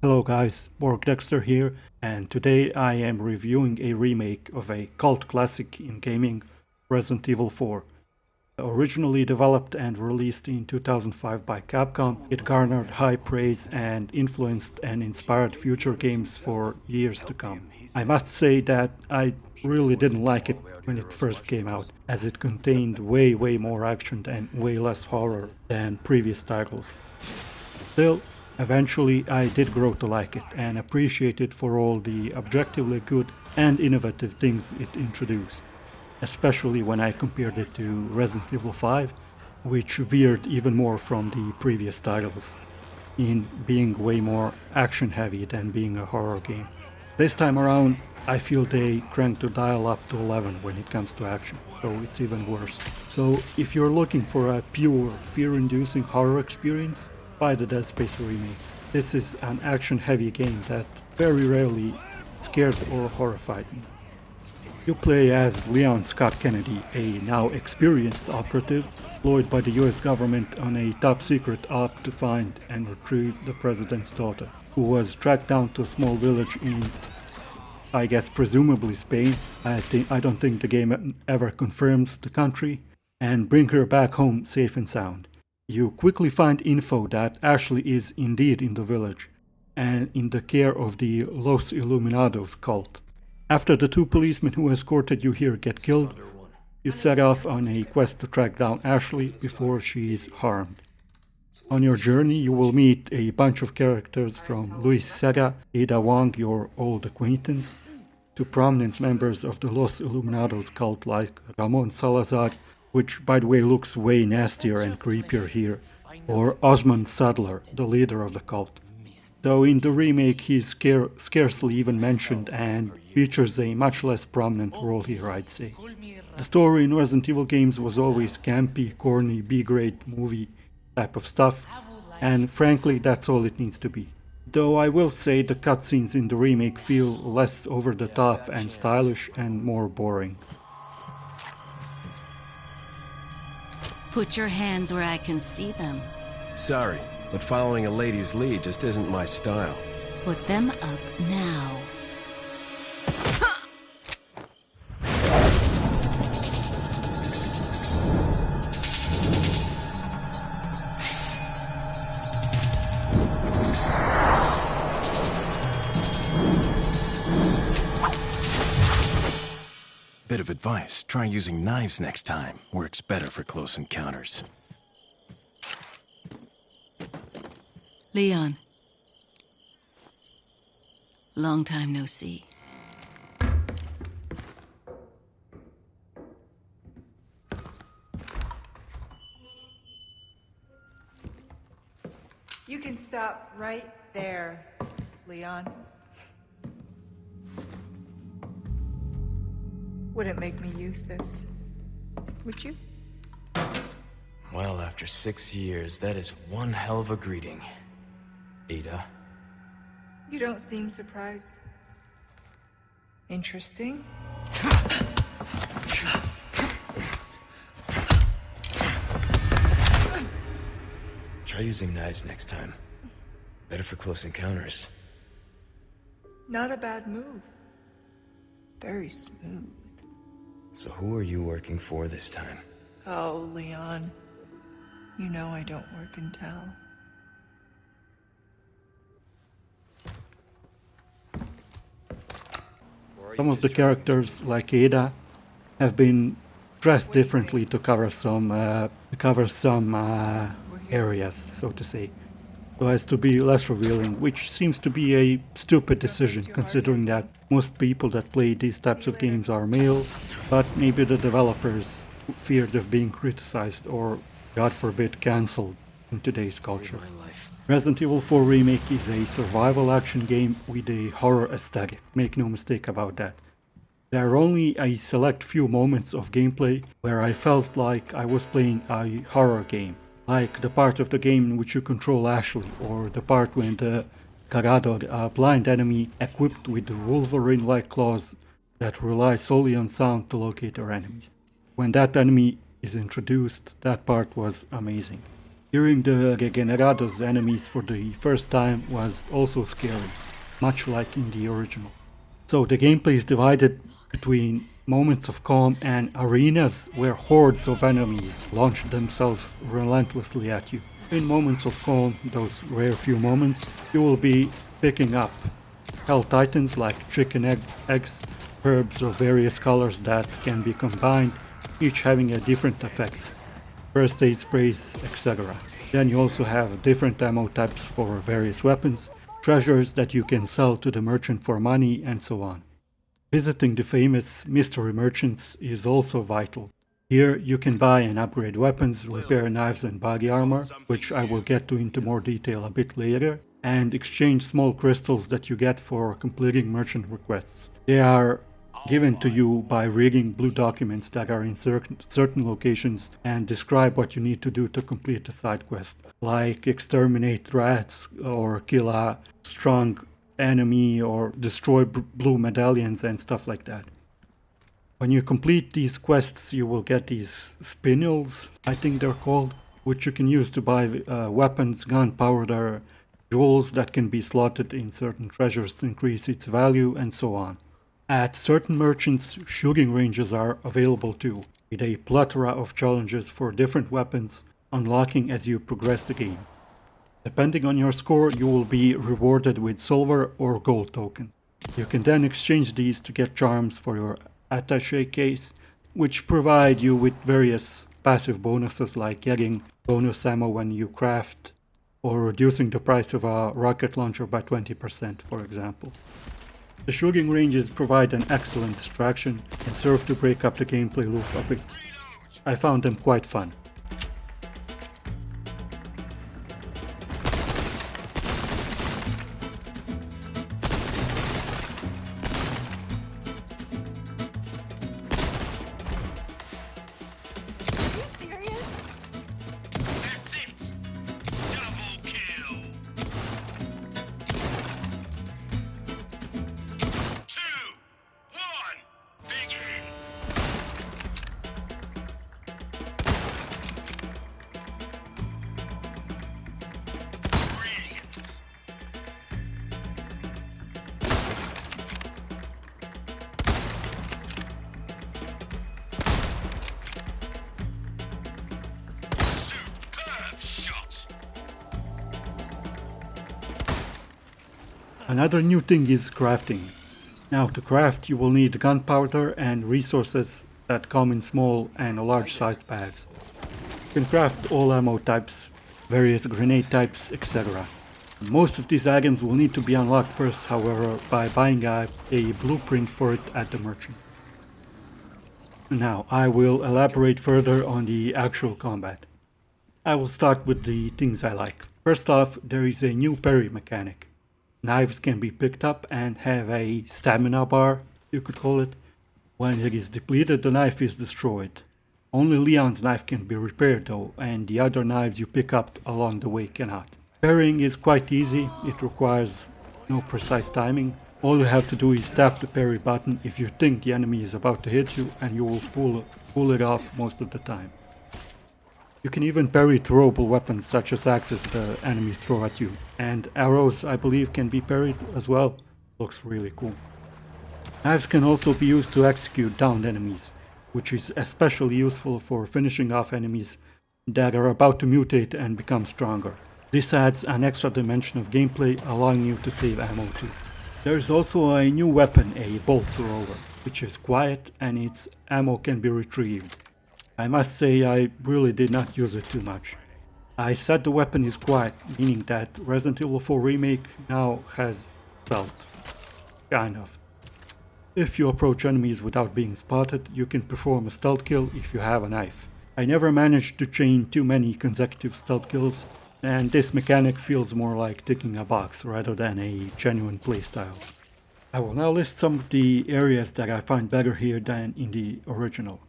Hello guys, B.O.R.G here, and today I am reviewing a remake of a cult classic in gaming, Resident Evil 4. Originally developed and released in 2005 by Capcom, it garnered high praise and influenced and inspired future games for years to come. I must say that I really didn't like it when it first came out, as it contained way more action and way less horror than previous titles. Still, eventually I did grow to like it and appreciate it for all the objectively good and innovative things it introduced, especially when I compared it to Resident Evil 5, which veered even more from the previous titles, in being way more action heavy than being a horror game. This time around, I feel they cranked the dial up to 11 when it comes to action, so it's even worse. So if you're looking for a pure, fear-inducing horror experience, buy the Dead Space remake. This is an action-heavy game that very rarely scared or horrified me. You play as Leon Scott Kennedy, a now experienced operative employed by the US government on a top-secret op to find and retrieve the president's daughter, who was tracked down to a small village in, I guess, presumably Spain. I don't think the game ever confirms the country, and bring her back home safe and sound. You quickly find info that Ashley is indeed in the village, and in the care of the Los Illuminados cult. After the two policemen who escorted you here get killed, you set off on a quest to track down Ashley before she is harmed. On your journey, you will meet a bunch of characters from Luis Sega, Ada Wong, your old acquaintance, to prominent members of the Los Illuminados cult like Ramon Salazar, which by the way looks way nastier and creepier here, or Osman Sadler, the leader of the cult. Though in the remake he is scarcely even mentioned and features a much less prominent role here, I'd say. The story in Resident Evil games was always campy, corny, B-grade movie type of stuff, and frankly that's all it needs to be. Though I will say the cutscenes in the remake feel less over the top and stylish and more boring. Put your hands where I can see them. Sorry, but following a lady's lead just isn't my style. Put them up now. Bit of advice, try using knives next time. Works better for close encounters. Leon. Long time no see. You can stop right there, Leon. Wouldn't make me use this, would you? Well, after 6 years, that is one hell of a greeting, Ada. You don't seem surprised. Interesting. Try using knives next time. Better for close encounters. Not a bad move. Very smooth. So who are you working for this time? Oh, Leon. You know I don't work and tell. Some of the characters, like Ada, have been dressed differently to cover some areas, so to say, so as to be less revealing, which seems to be a stupid decision considering that most people that play these types of games are male, but maybe the developers feared of being criticized or, God forbid, cancelled in today's culture. Resident Evil 4 Remake is a survival action game with a horror aesthetic, make no mistake about that. There are only a select few moments of gameplay where I felt like I was playing a horror game, like the part of the game in which you control Ashley, or the part when the Cagadog, a blind enemy equipped with the Wolverine-like claws that rely solely on sound to locate their enemies. When that enemy is introduced, that part was amazing. Hearing the Regenerados enemies for the first time was also scary, much like in the original. So the gameplay is divided between moments of calm and arenas where hordes of enemies launch themselves relentlessly at you. In moments of calm, those rare few moments, you will be picking up hell titans like chicken eggs, herbs of various colors that can be combined, each having a different effect, first aid sprays, etc. Then you also have different ammo types for various weapons, treasures that you can sell to the merchant for money, and so on. Visiting the famous mystery merchants is also vital. Here you can buy and upgrade weapons, repair knives and body armor, which I will get to into more detail a bit later, and exchange small crystals that you get for completing merchant requests. They are given to you by reading blue documents that are in certain locations and describe what you need to do to complete a side quest, like exterminate rats or kill a strong enemy or destroy blue medallions and stuff like that. When you complete these quests, you will get these spinels, I think they're called, which you can use to buy weapons, gunpowder, jewels that can be slotted in certain treasures to increase its value, and so on. At certain merchants, shooting ranges are available too, with a plethora of challenges for different weapons, unlocking as you progress the game. Depending on your score, you will be rewarded with silver or gold tokens. You can then exchange these to get charms for your attaché case, which provide you with various passive bonuses like getting bonus ammo when you craft, or reducing the price of a rocket launcher by 20%, for example. The shooting ranges provide an excellent distraction and serve to break up the gameplay loop a bit. I found them quite fun. Another new thing is crafting. Now to craft you will need gunpowder and resources that come in small and large sized bags. You can craft all ammo types, various grenade types, etc. Most of these items will need to be unlocked first, however, by buying a blueprint for it at the merchant. Now I will elaborate further on the actual combat. I will start with the things I like. First off, there is a new parry mechanic. Knives can be picked up and have a stamina bar, you could call it. When it is depleted, the knife is destroyed. Only Leon's knife can be repaired though, and the other knives you pick up along the way cannot. Parrying is quite easy, it requires no precise timing. All you have to do is tap the parry button if you think the enemy is about to hit you, and you will pull it off most of the time. You can even parry throwable weapons such as axes the enemies throw at you. And arrows, I believe, can be parried as well. Looks really cool. Knives can also be used to execute downed enemies, which is especially useful for finishing off enemies that are about to mutate and become stronger. This adds an extra dimension of gameplay, allowing you to save ammo too. There is also a new weapon, a bolt thrower, which is quiet and its ammo can be retrieved. I must say I really did not use it too much. I said the weapon is quiet, meaning that Resident Evil 4 Remake now has stealth. Kind of. If you approach enemies without being spotted, you can perform a stealth kill if you have a knife. I never managed to chain too many consecutive stealth kills, and this mechanic feels more like ticking a box rather than a genuine playstyle. I will now list some of the areas that I find better here than in the original.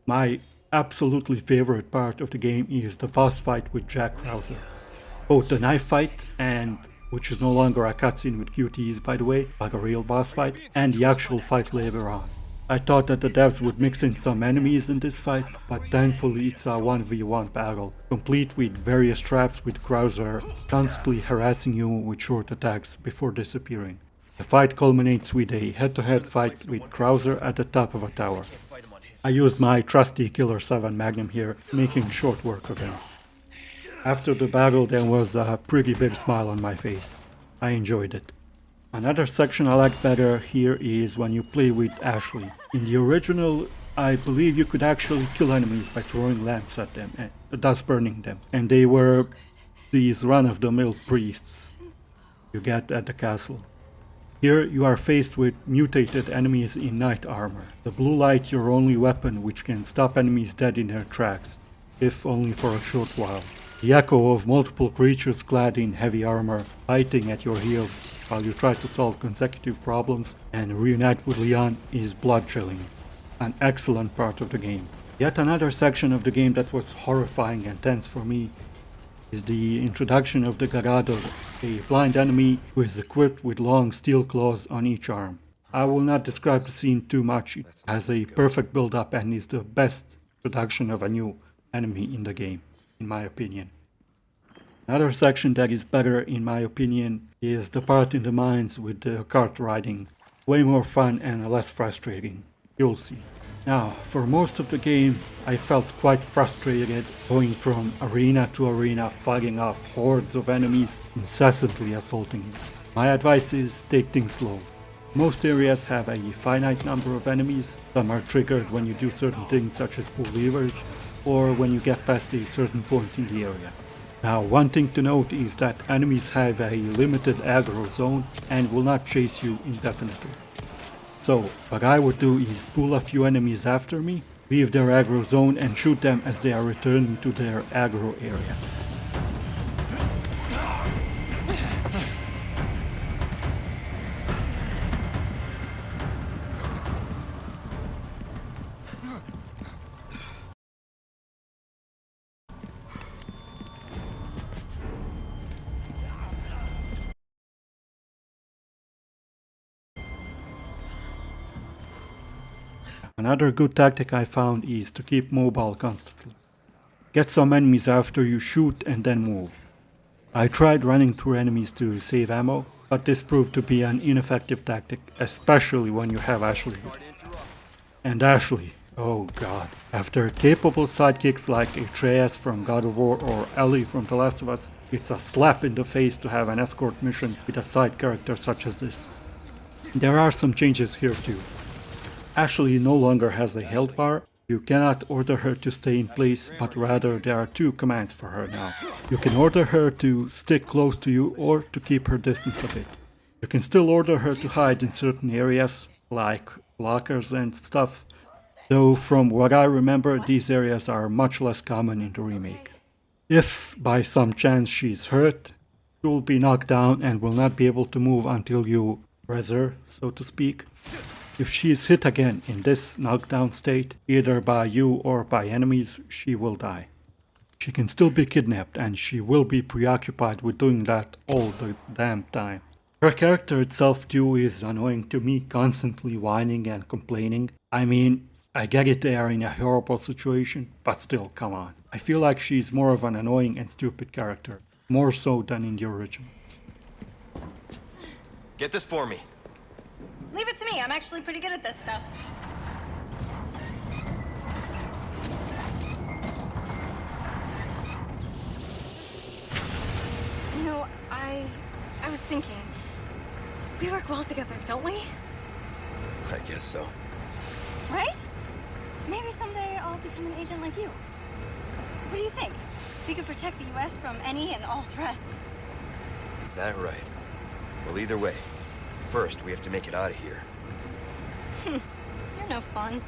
My absolutely favorite part of the game is the boss fight with Jack Krauser. Both the knife fight, and which is no longer a cutscene with QTEs by the way, like a real boss fight, and the actual fight later on. I thought that the devs would mix in some enemies in this fight, but thankfully it's a 1v1 battle, complete with various traps with Krauser constantly harassing you with short attacks before disappearing. The fight culminates with a head-to-head fight with Krauser at the top of a tower. I used my trusty Killer 7 Magnum here, making short work of him. After the battle there was a pretty big smile on my face. I enjoyed it. Another section I like better here is when you play with Ashley. In the original, I believe you could actually kill enemies by throwing lamps at them, and thus burning them. And they were these run-of-the-mill priests you get at the castle. Here you are faced with mutated enemies in knight armor. The blue light your only weapon which can stop enemies dead in their tracks, if only for a short while. The echo of multiple creatures clad in heavy armor fighting at your heels while you try to solve consecutive problems and reunite with Leon is blood-chilling, an excellent part of the game. Yet another section of the game that was horrifying and tense for me is the introduction of the Garador, a blind enemy who is equipped with long steel claws on each arm. I will not describe the scene too much, it has a perfect build-up and is the best introduction of a new enemy in the game, in my opinion. Another section that is better in my opinion is the part in the mines with the cart riding. Way more fun and less frustrating. You'll see. Now, for most of the game, I felt quite frustrated going from arena to arena, fighting off hordes of enemies, incessantly assaulting you. My advice is take things slow. Most areas have a finite number of enemies. Some are triggered when you do certain things such as pull levers, or when you get past a certain point in the area. Now, one thing to note is that enemies have a limited aggro zone and will not chase you indefinitely. So, what I would do is pull a few enemies after me, leave their aggro zone and shoot them as they are returning to their aggro area. Another good tactic I found is to keep mobile constantly. Get some enemies after you shoot and then move. I tried running through enemies to save ammo, but this proved to be an ineffective tactic, especially when you have Ashley. And Ashley, oh god. After capable sidekicks like Atreus from God of War or Ellie from The Last of Us, it's a slap in the face to have an escort mission with a side character such as this. There are some changes here too. Ashley no longer has a health bar. You cannot order her to stay in place, but rather there are two commands for her now. You can order her to stick close to you or to keep her distance a bit. You can still order her to hide in certain areas, like lockers and stuff, though from what I remember these areas are much less common in the remake. If by some chance she's hurt, she will be knocked down and will not be able to move until you res her, so to speak. If she is hit again in this knockdown state, either by you or by enemies, she will die. She can still be kidnapped and she will be preoccupied with doing that all the damn time. Her character itself too is annoying to me, constantly whining and complaining. I mean, I get it they are in a horrible situation, but still, come on. I feel like she's more of an annoying and stupid character, more so than in the original. Get this for me. Leave it to me. I'm actually pretty good at this stuff. You know, I was thinking, we work well together, don't we? I guess so. Right? Maybe someday I'll become an agent like you. What do you think? We could protect the US from any and all threats. Is that right? Well, either way. First, we have to make it out of here. You're no fun.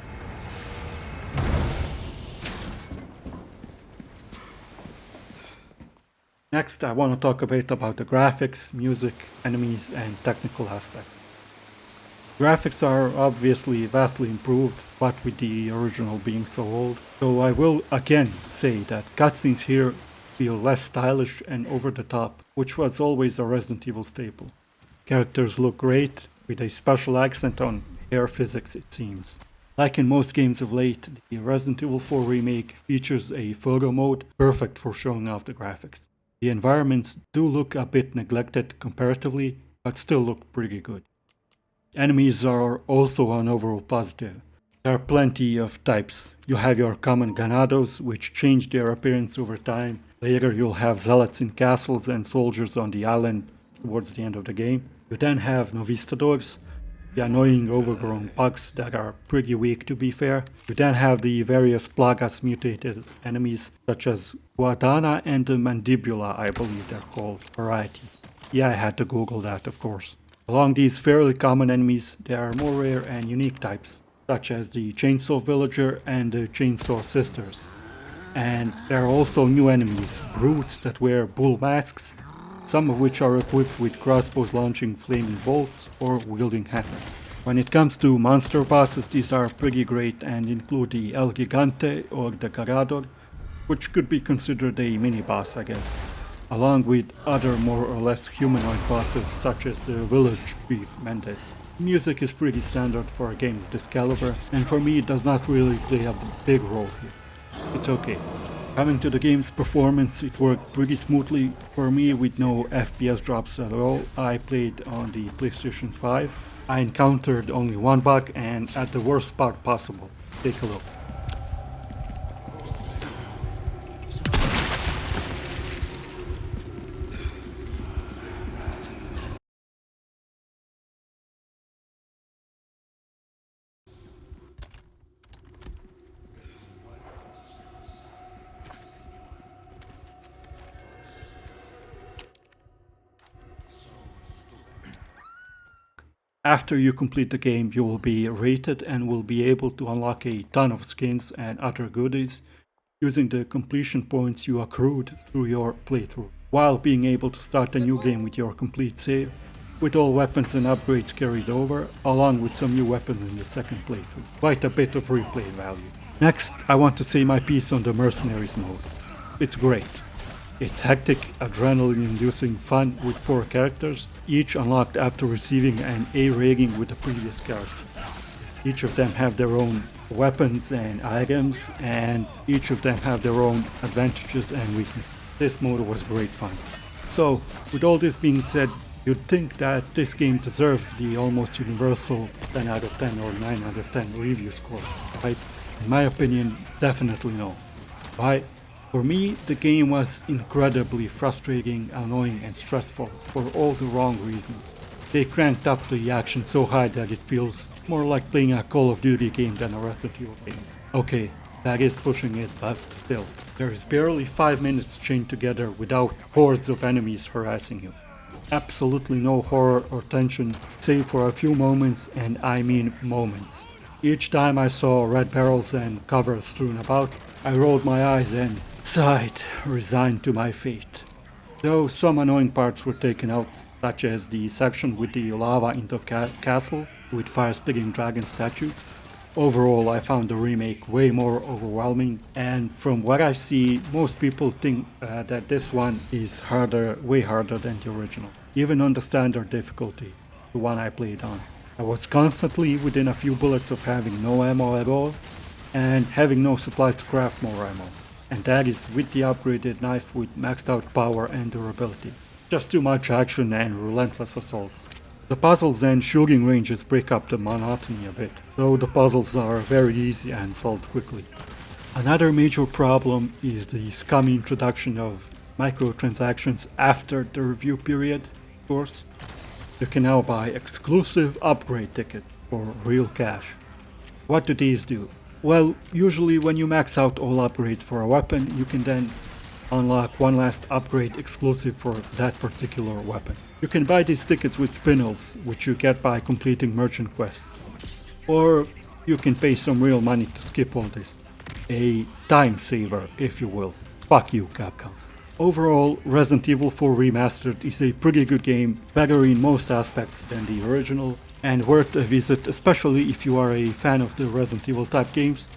Next, I want to talk a bit about the graphics, music, enemies, and technical aspect. Graphics are obviously vastly improved, what with the original being so old, so I will again say that cutscenes here feel less stylish and over the top, which was always a Resident Evil staple. Characters look great, with a special accent on hair physics it seems. Like in most games of late, the Resident Evil 4 remake features a photo mode perfect for showing off the graphics. The environments do look a bit neglected comparatively, but still look pretty good. Enemies are also an overall positive. There are plenty of types. You have your common ganados, which change their appearance over time. Later you'll have zealots in castles and soldiers on the island towards the end of the game. You then have novistadors, the annoying overgrown pugs that are pretty weak to be fair. You then have the various plagas mutated enemies such as Guadana and the Mandibula, I believe they're called, variety. Yeah, I had to Google that, of course. Along these fairly common enemies, there are more rare and unique types, such as the Chainsaw Villager and the Chainsaw Sisters. And there are also new enemies, brutes that wear bull masks, some of which are equipped with crossbows launching flaming bolts or wielding hammers. When it comes to monster bosses, these are pretty great and include the El Gigante or the Carador, which could be considered a mini-boss, I guess, along with other more or less humanoid bosses such as the village chief Mendez. Music is pretty standard for a game of this caliber, and for me it does not really play a big role here. It's okay. Coming to the game's performance, it worked pretty smoothly for me with no FPS drops at all. I played on the PlayStation 5. I encountered only one bug and at the worst spot possible. Take a look. After you complete the game, you will be rated and will be able to unlock a ton of skins and other goodies using the completion points you accrued through your playthrough, while being able to start a new game with your complete save, with all weapons and upgrades carried over, along with some new weapons in the second playthrough. Quite a bit of replay value. Next, I want to say my piece on the Mercenaries mode. It's great. It's hectic, adrenaline-inducing fun with 4 characters, each unlocked after receiving an A rating with the previous character. Each of them have their own weapons and items, and each of them have their own advantages and weaknesses. This mode was great fun. So, with all this being said, you'd think that this game deserves the almost universal 10 out of 10 or 9 out of 10 review score, right? In my opinion, definitely no. Why? For me, the game was incredibly frustrating, annoying and stressful for all the wrong reasons. They cranked up the action so high that it feels more like playing a Call of Duty game than a Resident Evil game. Okay, that is pushing it, but still. There is barely 5 minutes chained together without hordes of enemies harassing you. Absolutely no horror or tension, save for a few moments, and I mean moments. Each time I saw red barrels and covers strewn about, I rolled my eyes and sighed, resigned to my fate. Though some annoying parts were taken out, such as the section with the lava in the castle with fire-spitting dragon statues. Overall, I found the remake way more overwhelming, and from what I see, most people think that this one is harder, way harder than the original, even on the standard difficulty, the one I played on. I was constantly within a few bullets of having no ammo at all, and having no supplies to craft more ammo. And that is with the upgraded knife with maxed out power and durability. Just too much action and relentless assaults. The puzzles and shooting ranges break up the monotony a bit, though the puzzles are very easy and solved quickly. Another major problem is the scummy introduction of microtransactions after the review period, of course. You can now buy exclusive upgrade tickets for real cash. What do these do? Well, usually when you max out all upgrades for a weapon, you can then unlock one last upgrade exclusive for that particular weapon. You can buy these tickets with spinels, which you get by completing merchant quests. Or you can pay some real money to skip all this. A time saver, if you will. Fuck you, Capcom. Overall, Resident Evil 4 Remastered is a pretty good game, better in most aspects than the original, and worth a visit, especially if you are a fan of the Resident Evil type games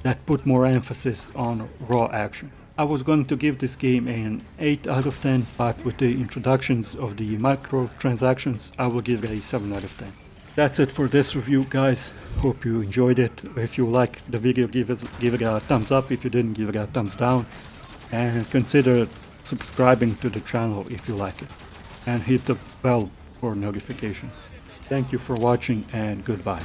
that put more emphasis on raw action. I was going to give this game an 8 out of 10, but with the introductions of the microtransactions, I will give it a 7 out of 10. That's it for this review, guys. Hope you enjoyed it. If you liked the video, give it a thumbs up. If you didn't, give it a thumbs down. And consider subscribing to the channel if you like it. And hit the bell for notifications. Thank you for watching and goodbye.